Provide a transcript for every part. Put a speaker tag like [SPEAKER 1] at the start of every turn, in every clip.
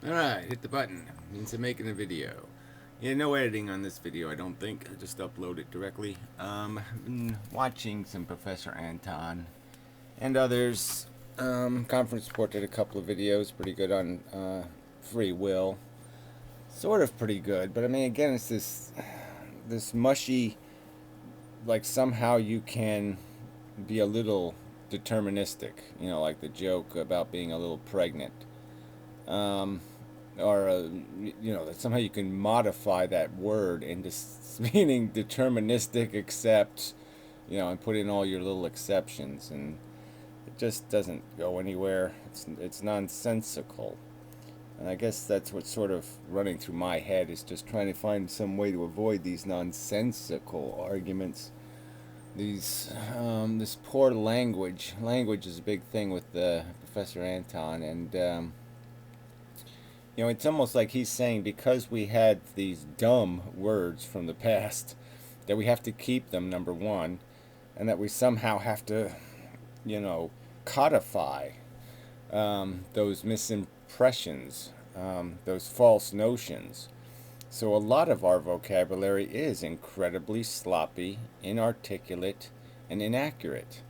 [SPEAKER 1] Alright, hit the button. Means I'm making a video. Yeah, no editing on this video, I don't think. I just upload it directly. I've been watching some Professor Anton and others. Conference Report did a couple of videos, pretty good on free will. Sort of pretty good, but I mean, again, it's this mushy, like somehow you can be a little deterministic. You know, like the joke about being a little pregnant. Um, or that somehow you can modify that word into meaning deterministic except, and put in all your little exceptions, and it just doesn't go anywhere. It's nonsensical, and I guess that's what's sort of running through my head, is just trying to find some way to avoid these nonsensical arguments. This poor language. Language is a big thing with Professor Anton, and it's almost like he's saying, because we had these dumb words from the past, that we have to keep them, number one, and that we somehow have to, codify those misimpressions, those false notions. So a lot of our vocabulary is incredibly sloppy, inarticulate, and inaccurate.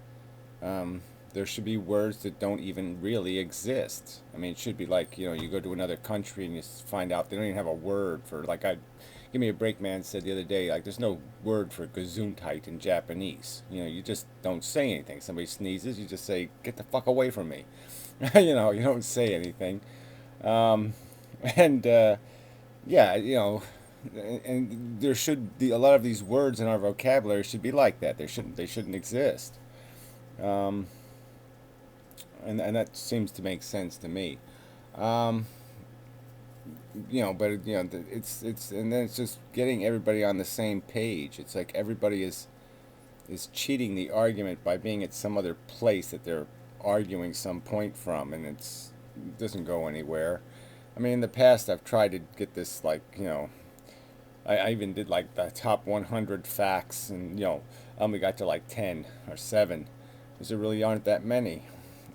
[SPEAKER 1] There should be words that don't even really exist. I mean, it should be like, you go to another country and you find out they don't even have a word for, like, Give Me a Break man said the other day, like, there's no word for gesundheit in Japanese. You just don't say anything. Somebody sneezes, you just say, get the fuck away from me. You don't say anything. Um, and, yeah, and there should be a lot of these words in our vocabulary should be like that. They shouldn't exist. Um, and that seems to make sense to me. Um, but it's and then it's just getting everybody on the same page. It's like everybody is cheating the argument by being at some other place that they're arguing some point from, and it doesn't go anywhere. I mean, in the past, I've tried to get this, like, I even did like the top 100 facts, and I only got to like 10 or 7, because there really aren't that many.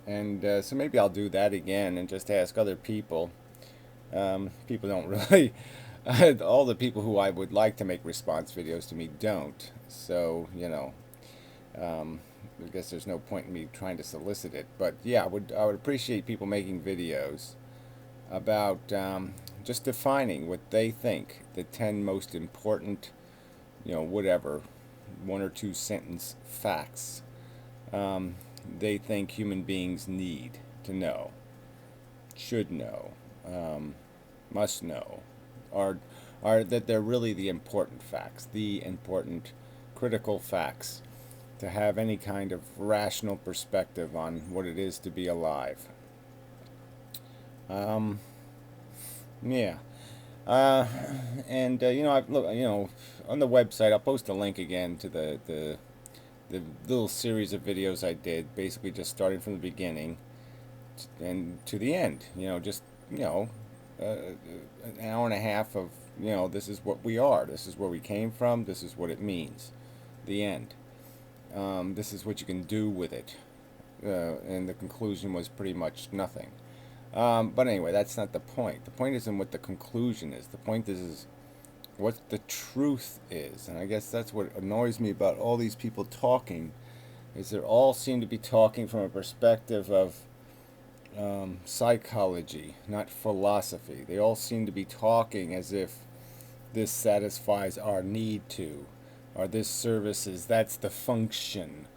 [SPEAKER 1] And so maybe I'll do that again and just ask other people. People don't really, all the people who I would like to make response videos to me don't. So, I guess there's no point in me trying to solicit it. But yeah, I would appreciate people making videos about just defining what they think the 10 most important, whatever, 1 or 2 sentence facts they think human beings need to know, should know, must know, are that they're really the important facts, the important critical facts to have any kind of rational perspective on what it is to be alive. Um, yeah. Uh, and I've look, on the website. I'll post a link again to the little series of videos I did, basically just starting from the beginning and to the end. Just an hour and a half of this is what we are, this is where we came from, this is what it means, the end. This is what you can do with it, and the conclusion was pretty much nothing. But anyway, that's not the point. The point isn't what the conclusion is. The point is what the truth is. And I guess that's what annoys me about all these people talking, is they all seem to be talking from a perspective of psychology, not philosophy. They all seem to be talking as if this satisfies our need to, or this services, that's the function,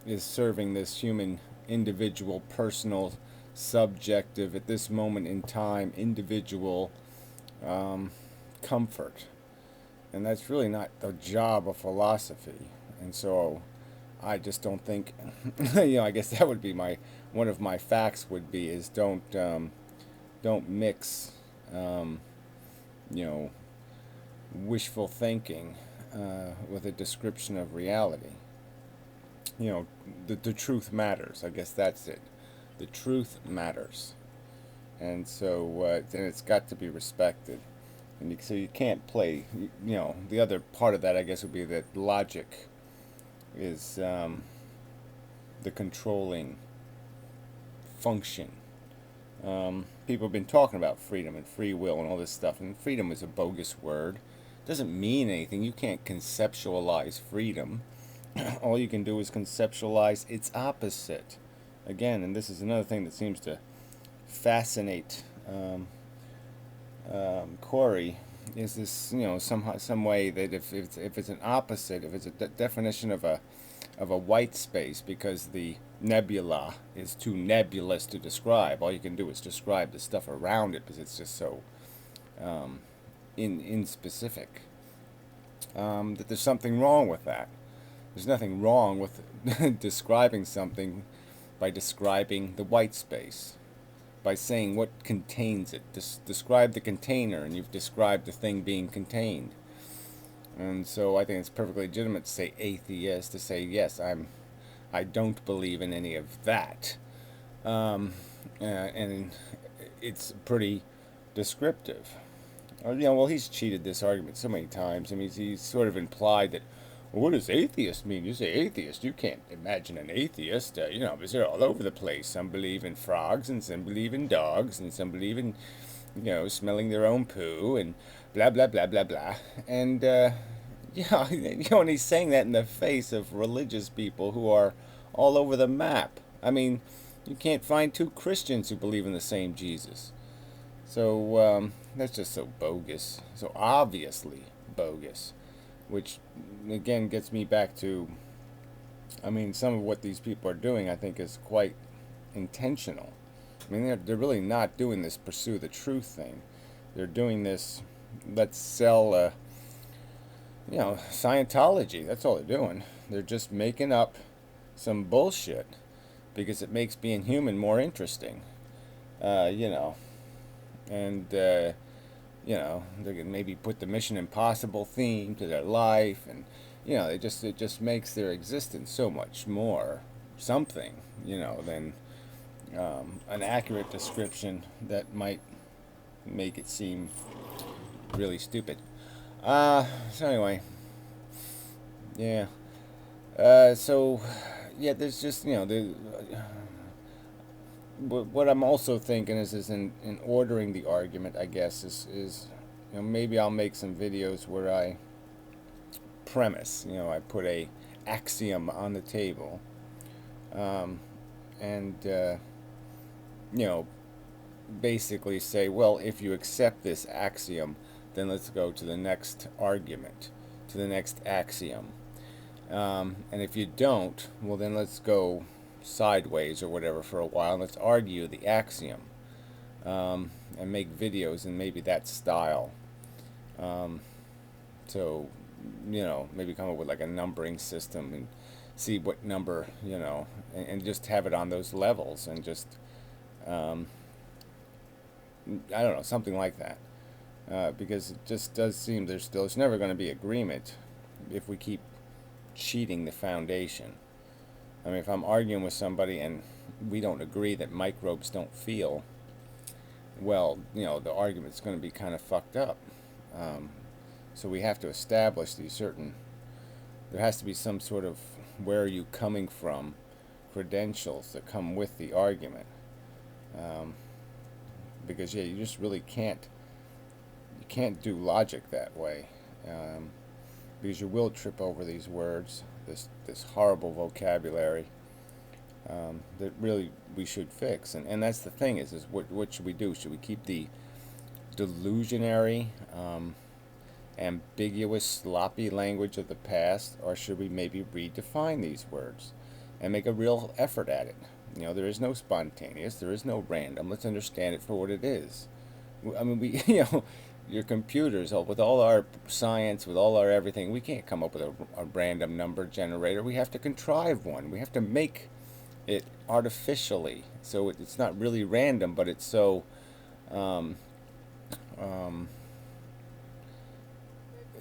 [SPEAKER 1] is serving this human, individual, personal, subjective, at this moment in time, individual comfort. And that's really not the job of philosophy. And so I just don't think, I guess that would be one of my facts would be, is don't mix, you know, wishful thinking with a description of reality. The truth matters. I guess that's it. The truth matters. And so then it's got to be respected. And so you can't play, the other part of that, I guess, would be that logic is the controlling function People have been talking about freedom and free will and all this stuff, and freedom is a bogus word. It doesn't mean anything. You can't conceptualize freedom. All you can do is conceptualize its opposite. Again, and this is another thing that seems to fascinate Corey, is this, somehow, some way that if it's an opposite, if it's a definition of a white space, because the nebula is too nebulous to describe, all you can do is describe the stuff around it because it's just so in specific. That there's something wrong with that. There's nothing wrong with describing something by describing the white space, by saying what contains it. Describe the container, and you've described the thing being contained. And so I think it's perfectly legitimate to say atheist, to say, yes, I don't believe in any of that. And it's pretty descriptive. Well, he's cheated this argument so many times. I mean, he's sort of implied that, well, what does atheist mean? You say atheist, you can't imagine an atheist, because they're all over the place. Some believe in frogs, and some believe in dogs, and some believe in, smelling their own poo, and blah, blah, blah, blah, blah. And, and he's saying that in the face of religious people who are all over the map. I mean, you can't find two Christians who believe in the same Jesus. So, that's just so bogus, so obviously bogus, which, again, gets me back to, I mean, some of what these people are doing, I think, is quite intentional. I mean, they're really not doing this pursue the truth thing. They're doing this, let's sell, Scientology. That's all they're doing. They're just making up some bullshit because it makes being human more interesting, and they can maybe put the Mission Impossible theme to their life, and it just makes their existence so much more something, than an accurate description that might make it seem really stupid. So anyway, yeah. There's just what I'm also thinking is in ordering the argument, I guess, is maybe I'll make some videos where I premise, I put a axiom on the table, and basically say, well, if you accept this axiom, then let's go to the next argument, to the next axiom, and if you don't, well, then let's go sideways or whatever for a while, and let's argue the axiom, and make videos in maybe that style. So maybe come up with like a numbering system and see what number, and just have it on those levels, and just I don't know, something like that, because it just does seem there's never going to be agreement if we keep cheating the foundation. I mean, if I'm arguing with somebody and we don't agree that microbes don't feel, well, the argument's going to be kind of fucked up. So we have to establish there has to be some sort of where are you coming from credentials that come with the argument. Because, you just really can't do logic that way. Because you will trip over these words, this horrible vocabulary that really we should fix. And that's the thing is what should we do? Should we keep the delusionary, ambiguous, sloppy language of the past, or should we maybe redefine these words and make a real effort at it? There is no spontaneous, there is no random. Let's understand it for what it is. I mean, your computers, with all our science, with all our everything, we can't come up with a random number generator. We have to contrive one. We have to make it artificially, so it's not really random, but it's so it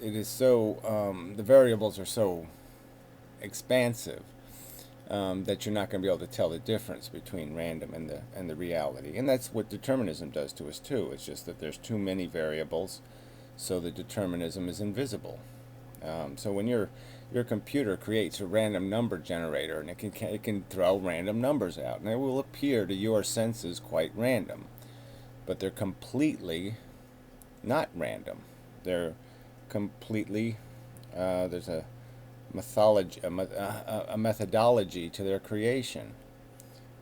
[SPEAKER 1] is so the variables are so expansive that you're not going to be able to tell the difference between random and the reality. And that's what determinism does to us too. It's just that there's too many variables, so the determinism is invisible. So when you're your computer creates a random number generator, and it can throw random numbers out, and they will appear to your senses quite random, but they're completely not random. They're completely there's a methodology to their creation,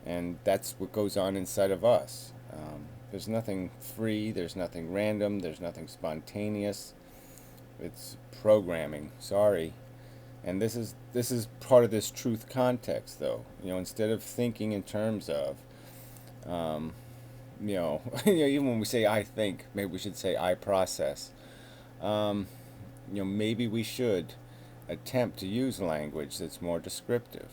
[SPEAKER 1] and that's what goes on inside of us. There's nothing free, there's nothing random, there's nothing spontaneous. It's programming. Sorry. And this is part of this truth context, though. Instead of thinking in terms of, um, even when we say I think, maybe we should say I process. Um, maybe we should attempt to use language that's more descriptive.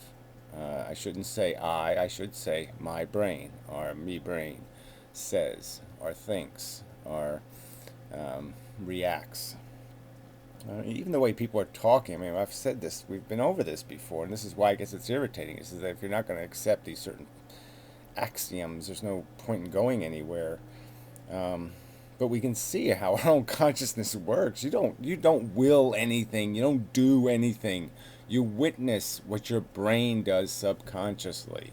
[SPEAKER 1] I shouldn't say I should say my brain, or me brain says, or thinks, or reacts. Even the way people are talking, I mean, I've said this, we've been over this before, and this is why I guess it's irritating, is that if you're not going to accept these certain axioms, there's no point in going anywhere. But we can see how our own consciousness works. You don't will anything. You don't do anything. You witness what your brain does subconsciously.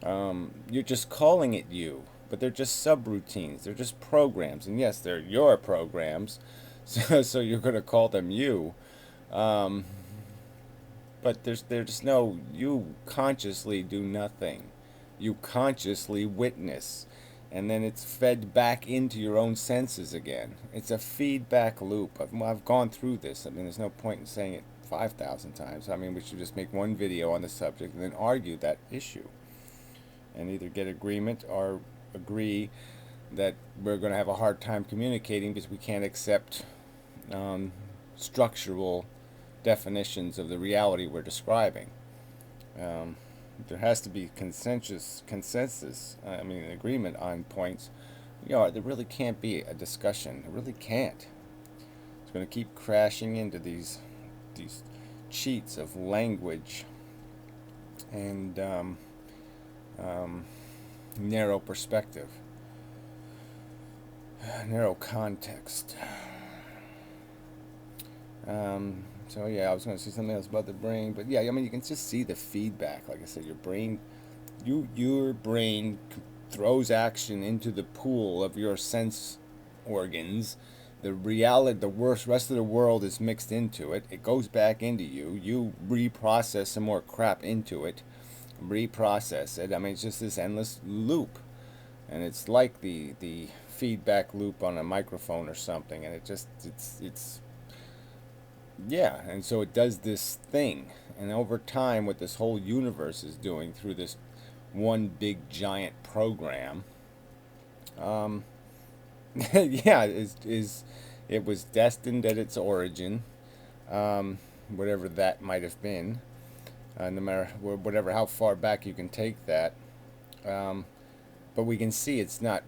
[SPEAKER 1] You're just calling it you, but they're just subroutines. They're just programs, and yes, they're your programs. So you're going to call them you. But there's no, you consciously do nothing. You consciously witness. And then it's fed back into your own senses again. It's a feedback loop. I've gone through this. I mean, there's no point in saying it 5,000 times. I mean, we should just make one video on the subject and then argue that issue. And either get agreement or agree that we're going to have a hard time communicating because we can't accept structural definitions of the reality we're describing. There has to be consensus. An agreement on points. There really can't be a discussion. It really can't. It's going to keep crashing into these cheats of language and narrow perspective, narrow context. So yeah, I was going to say something else about the brain, but yeah, I mean, you can just see the feedback. Like I said, your brain throws action into the pool of your sense organs. The reality, the rest of the world is mixed into it. It goes back into you. You reprocess some more crap into it, reprocess it. I mean, it's just this endless loop, and it's like the feedback loop on a microphone or something, and it's yeah, and so it does this thing, and over time, what this whole universe is doing through this one big giant program, yeah, it was destined at its origin, whatever that might have been, no matter whatever how far back you can take that, but we can see it's not.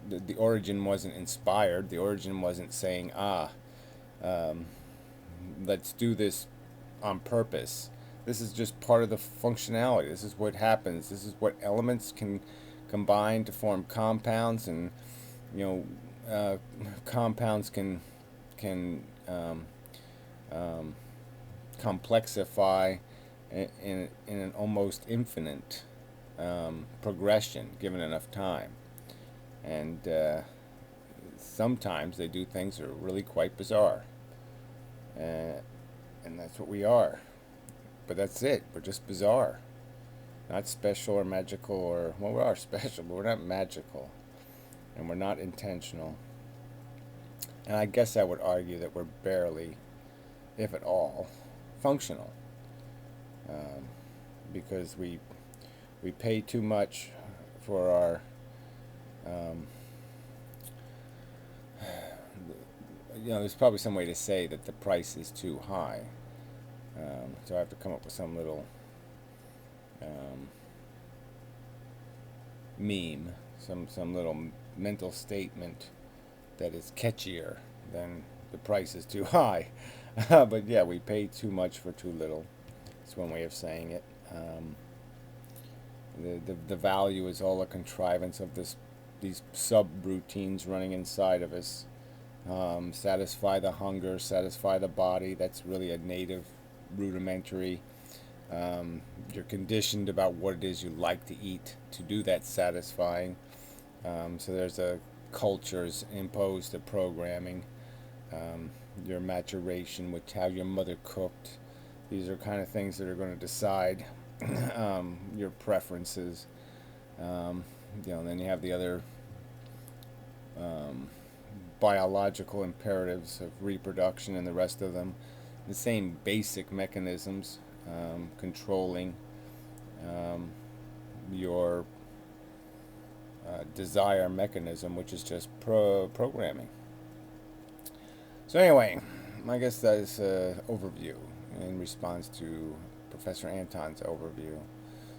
[SPEAKER 1] The origin wasn't inspired. The origin wasn't saying let's do this on purpose. This is just part of the functionality. This is what happens. This is what elements can combine to form compounds, and compounds can complexify in an almost infinite progression given enough time, and sometimes they do things that are really quite bizarre. And that's what we are. But that's it. We're just bizarre. Not special or magical well, we are special, but we're not magical. And we're not intentional. And I guess I would argue that we're barely, if at all, functional. Because we pay too much for our there's probably some way to say that the price is too high. So I have to come up with some little meme, some little mental statement that is catchier than the price is too high. But yeah, we pay too much for too little. It's one way of saying it. The value is all a contrivance of these sub-routines running inside of us. Satisfy the hunger, satisfy the body. That's really a native rudimentary. You're conditioned about what it is you like to eat to do that satisfying. So there's a cultures imposed, a programming, your maturation, which how your mother cooked. These are kind of things that are going to decide your preferences. Then you have the other um, biological imperatives of reproduction and the rest of them. The same basic mechanisms controlling your desire mechanism, which is just programming. So anyway, I guess that is an overview in response to Professor Anton's overview.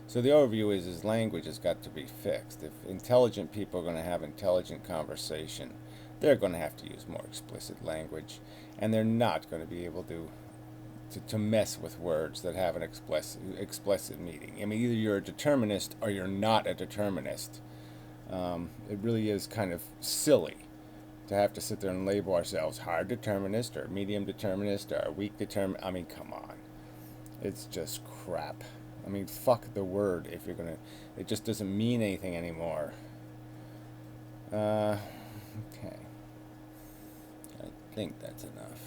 [SPEAKER 1] So the overview is language has got to be fixed. If intelligent people are going to have intelligent conversation, they're going to have to use more explicit language, and they're not going to be able to mess with words that have an explicit meaning. I mean, either you're a determinist or you're not a determinist. It really is kind of silly to have to sit there and label ourselves hard determinist or medium determinist or weak determinist. I mean, come on. It's just crap. I mean, fuck the word if you're gonna. It just doesn't mean anything anymore. Okay. I think that's enough.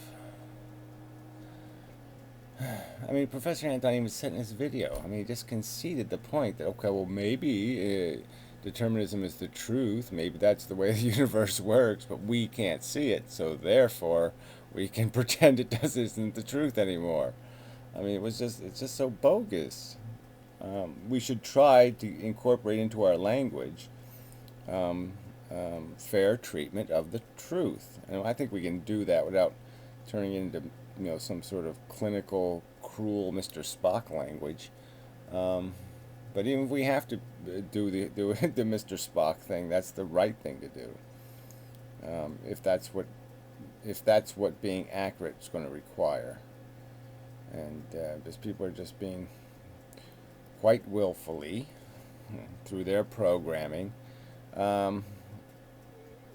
[SPEAKER 1] I mean, Professor Anton even said in his video, I mean, he just conceded the point that, okay, well, maybe determinism is the truth. Maybe that's the way the universe works, but we can't see it, so therefore we can pretend it isn't the truth anymore. I mean, it's just so bogus. We should try to incorporate into our language fair treatment of the truth, and I think we can do that without turning it into some sort of clinical, cruel Mr. Spock language. But even if we have to do the Mr. Spock thing, that's the right thing to do. If that's what being accurate is going to require, and because people are just being quite willfully through their programming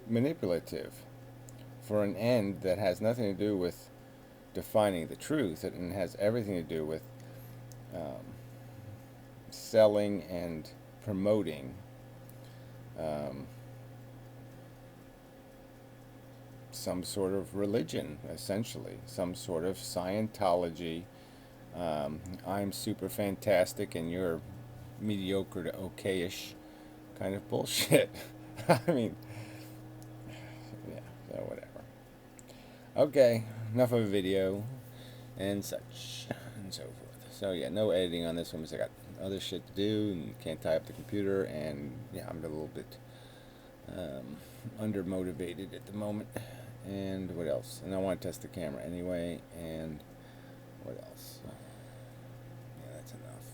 [SPEAKER 1] manipulative for an end that has nothing to do with defining the truth, and has everything to do with selling and promoting some sort of religion, essentially, some sort of Scientology. I'm super fantastic and you're mediocre to okayish kind of bullshit. I mean, yeah, so whatever. Okay, enough of a video and such and so forth. So yeah, no editing on this one because I got other shit to do and can't tie up the computer, and yeah, I'm a little bit undermotivated at the moment. And what else? And I want to test the camera anyway, and what else? Yeah, that's enough.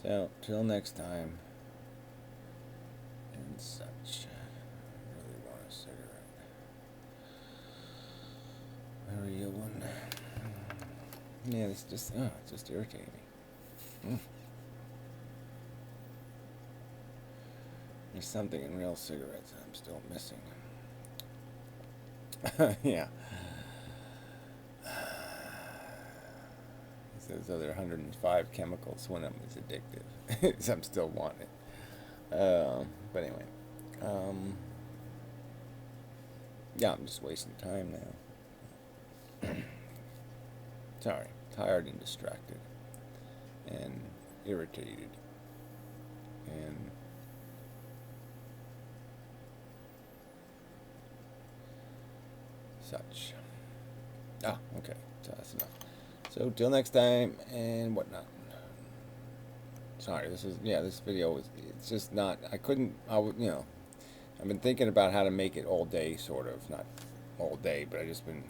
[SPEAKER 1] So, till next time and such. I really want a cigarette. A real one. Yeah, it's just irritating me. There's something in real cigarettes I'm still missing. Yeah. Those other 105 chemicals, one of them is addictive. So I'm still wanting it. But anyway. Yeah, I'm just wasting time now. Sorry. Tired and distracted. And irritated. And such. Ah, okay. So that's enough. So till next time and whatnot. Sorry, this video was, it's just not, I've been thinking about how to make it all day, sort of, not all day, but I've just been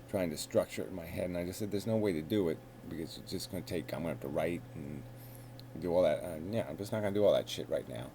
[SPEAKER 1] trying to structure it in my head, and I just said there's no way to do it, because it's just going to take, I'm going to have to write and do all that, yeah, I'm just not going to do all that shit right now.